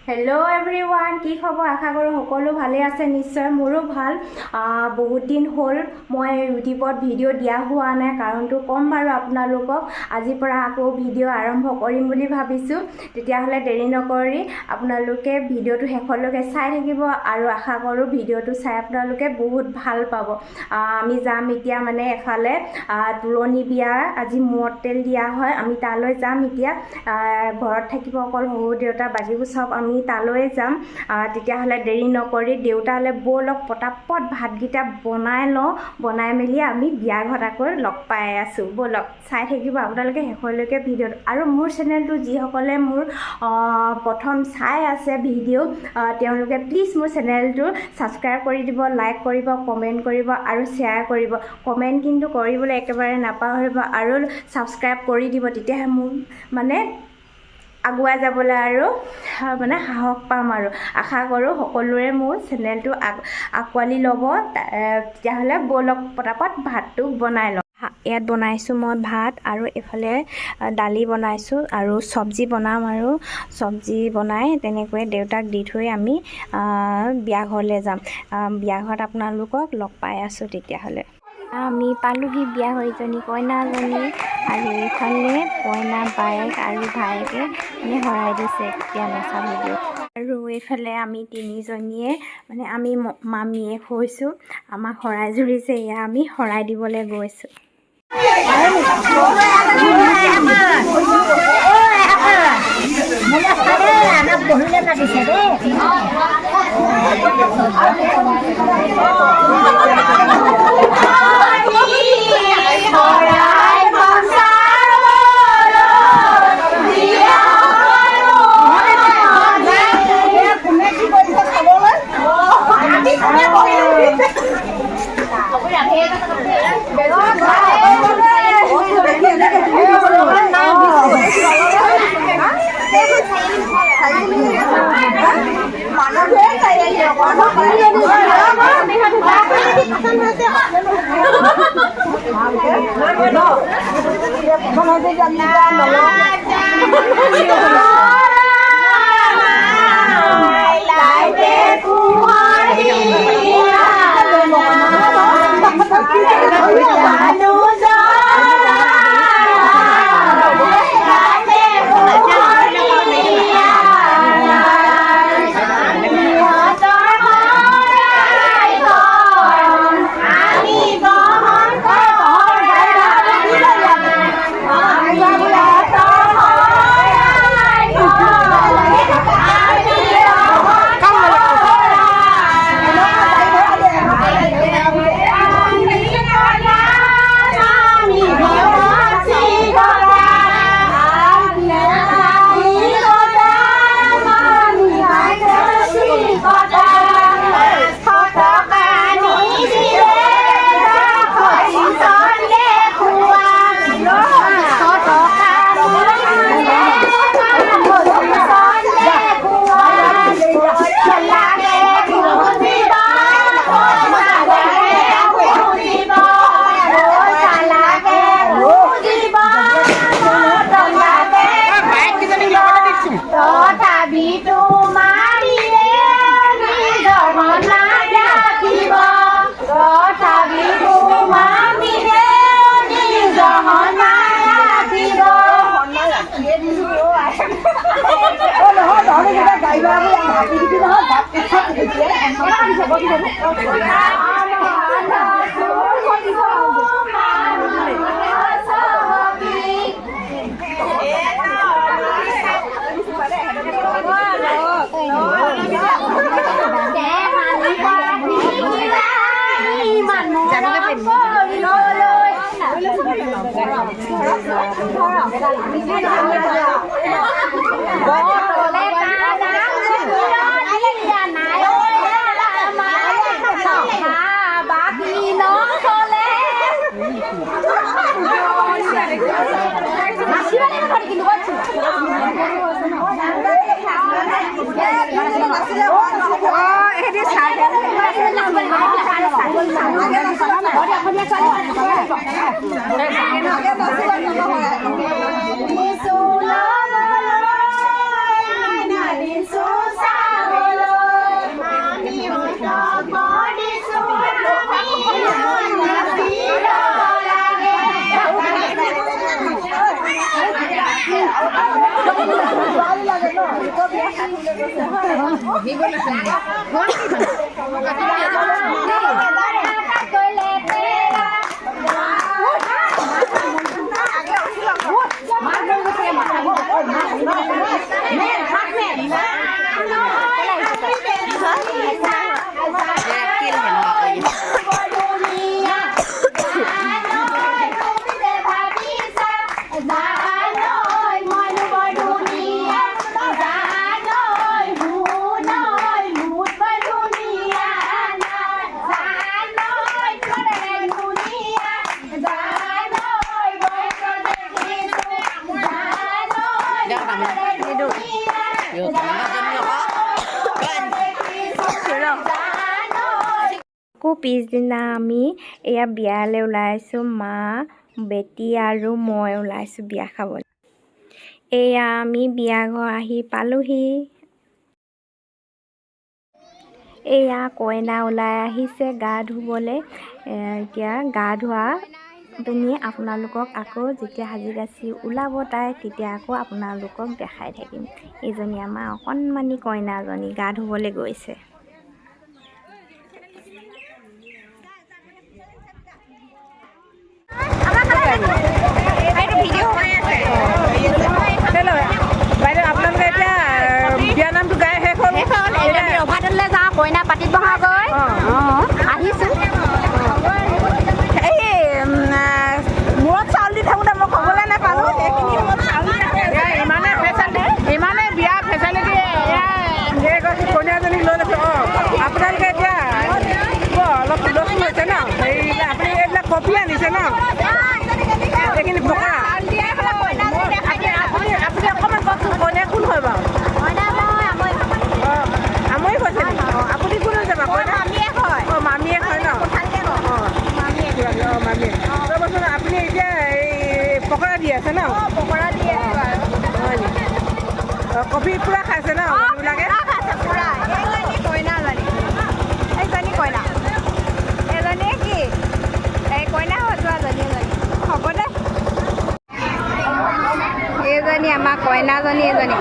Hello everyone की खबर आशा करूँ सकलो भाले आछे निश्चय मोरो भाल बहुत दिन हल मैं यूट्यूबत भिडिओ दिया हुआ ना कारण तो कम बारो आपनालोকক आजिर परा आको भिडिओ आरम्भ करिम बुली भाबिछु तेतियाहले देरी नकरि आपनालोके भिडिओটো शेषলৈকে চাই থাকিব আৰু आशा करूँ भिडिओটো চাই आपनालोके बहुत ভাল পাব आमी जाम इतिया माने एफाले तुलनी बियार আজি मुहत तेल दिया হয় आमी ताলৈ जाम इतिया घरत থাকিব অকল হহু দেউতা বাকিবোৰ সব आमी ताলৈ যাম তেতিয়াহলে দেৰি নকৰি দেউতালে বলক পটাপট ভাতগিটা বনাই লওঁ বনাই মেলি আমি বিয়া ঘটাকৈ লগ পাই আছো বলক চাই থাকিব আপোনালোকে শেষলৈকে ভিডিঅ' আৰু মোৰ চেনেলটো যিসকলে মোৰ প্ৰথম চাই আছে ভিডিঅ' তেওঁলোকে প্লিজ মোৰ চেনেলটো সাবস্ক্ৰাইব কৰি দিব লাইক কৰিব কমেন্ট কৰিব আৰু শ্বেয়াৰ কৰিব কমেন্ট কিন্তু কৰিবলৈ একেবাৰে নাপাহৰিব আৰু সাবস্ক্ৰাইব কৰি দিব তেতিয়াহে মোৰ মানে আগুৱাই যাবলৈ আৰু মানে সাহস পাম আৰু আশা কৰো সকলোৰে মোৰ চেনেলটো আকোৱালি ল'ব তেতিয়াহলে বলক পটাপট ভাতটো বনাই লওঁ ইয়াত বনাইছো মই ভাত আৰু এফালে দালি বনাইছো আৰু সবজি বনাম আৰু সবজি বনাই তেনেকৈ দেউতাক দি থৈ আমি বিয়া ঘৰলৈ যাম বিয়া ঘৰত আপোনালোকক লগ পাই আছো তেতিয়াহলে আমি পালোহি বিয়া হৈজনী কইনাজনী আৰু এইফালে কইনা বায়েক আৰু ভায়েকে মানে হৰাই দিছে এতিয়া নচা ভিডিঅ' আৰু এইফালে আমি তিনিজনীয়ে মানে আমি মামীয়ে হৈছোঁ আমাক হৰাই জুৰিছে এয়া আমি হৰাই দিবলৈ গৈছোঁ আকৌ পিছদিনা আমি এয়া বিয়ালৈ ওলাইছোঁ। মা, বেটি আৰু মই ওলাইছোঁ বিয়া খাবলৈ। এয়া আমি বিয়া ঘৰ আহি পালোহি। এয়া কইনা ওলাই আহিছে গা ধুবলৈ। এতিয়া গা ধোৱা পিনি আপোনালোকক আকৌ যেতিয়া সাজি কাচি ওলাব তাই, তেতিয়া আকৌ আপোনালোকক দেখাই থাকিম। এইজনী আমাৰ অকণমানি কইনাজনী গা ধুবলৈ গৈছে। কইনা পাতিত বহাগৈ আহিছোঁ। এই মূৰত চাউল দি থাকোঁতে মই ক'বলৈ নাপালোঁ। ইমানে বিয়া ফেচিলিটি কইনাজনীক লৈ লৈছোঁ। আপোনালোকে এতিয়া অলপ হুলস্থুল হৈছে ন? আপুনি এইবিলাক কপি আনিছে ন? এইখিনি পকা আপুনি অকণমান কওকচোন, কইনা কোন হয় বাৰু? আমৰি কৈছে নেকি? আপুনি কোন হৈছে বাৰু? মামীয়ে হয়। অঁ, মামীয়ে হয় ন? মামীয়ে ৰ'বচোন। আপুনি এতিয়া এই পকৰা দি আছে ন? পকৰা দি আছে বাৰু। হয় নেকি? কফি পূৰা খাইছে ন মানুহবিলাকে? পূৰা। এইজনী কইনাজনী, এইজনী কইনা, এজনীয়ে কি এই কইনা সজোৱাজনী এজনী হ'ব দে। এইজনী আমাৰ কইনাজনী এজনী।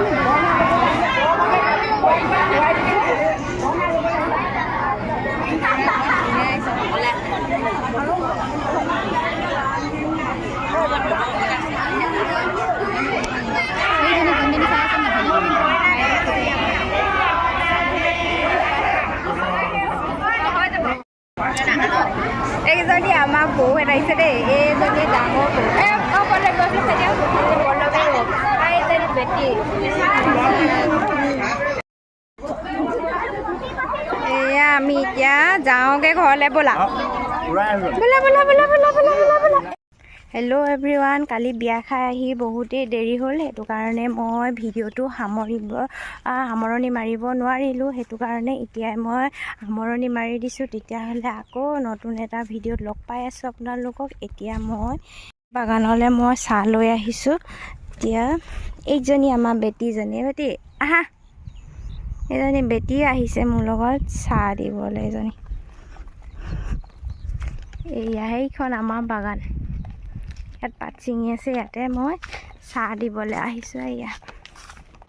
এইজনী আমাৰ বৌ এটাইছে দেই। এইজনী ডাঙৰ বৌ। এইজনী বেটি। এয়া আমি এতিয়া যাওঁগৈ ঘৰলৈ। ব'লা ব'লা ব'লা ব'লা ব'লা ব'লা ব'লা ব'লা। হেল্ল' এভৰিৱান, কালি বিয়া খাই আহি বহুতেই দেৰি হ'ল। সেইটো কাৰণে মই ভিডিঅ'টো সামৰণি মাৰিব নোৱাৰিলোঁ। সেইটো কাৰণে এতিয়াই মই সামৰণি মাৰি দিছোঁ। তেতিয়াহ'লে আকৌ নতুন এটা ভিডিঅ'ত লগ পাই আছোঁ আপোনালোকক। এতিয়া মই বাগানলৈ চাহ লৈ আহিছোঁ। এতিয়া এইজনী আমাৰ বেটীজনী। বেটী আহা। এইজনী বেটী আহিছে মোৰ লগত চাহ দিবলৈ। এজনী এয়া সেইখন আমাৰ বাগান। ইয়াত পাত ছিঙি আছে, ইয়াতে মই চাহ দিবলৈ আহিছোঁ। এয়া